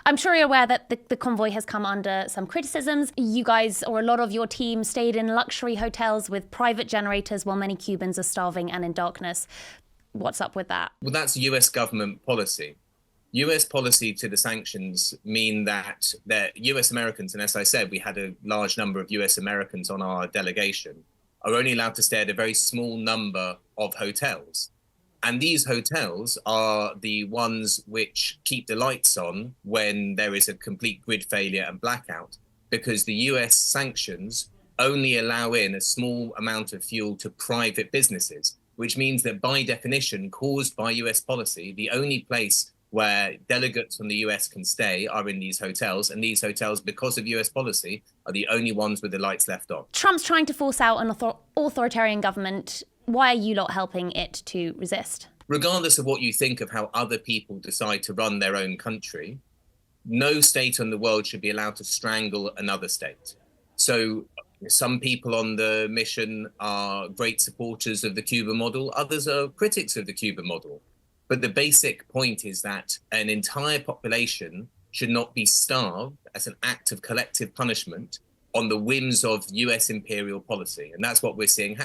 I'm sure you're aware that the convoy has come under some criticisms. You guys, or a lot of your team, stayed in luxury hotels with private generators while many Cubans are starving and in darkness. What's up with that? Well, that's US government policy. US policy to the sanctions mean that US Americans, and as I said, we had a large number of US Americans on our delegation, are only allowed to stay at a very small number of hotels. And these hotels are the ones which keep the lights on when there is a complete grid failure and blackout, because the US sanctions only allow in a small amount of fuel to private businesses, which means that by definition, caused by US policy, the only place where delegates from the US can stay are in these hotels. And these hotels, because of US policy, are the only ones with the lights left on. Trump's trying to force out an authoritarian government. Why are you lot helping it to resist? Regardless of what you think of how other people decide to run their own country, no state in the world should be allowed to strangle another state. So some people on the mission are great supporters of the Cuba model. Others are critics of the Cuba model. But the basic point is that an entire population should not be starved as an act of collective punishment on the whims of US imperial policy. And that's what we're seeing happen.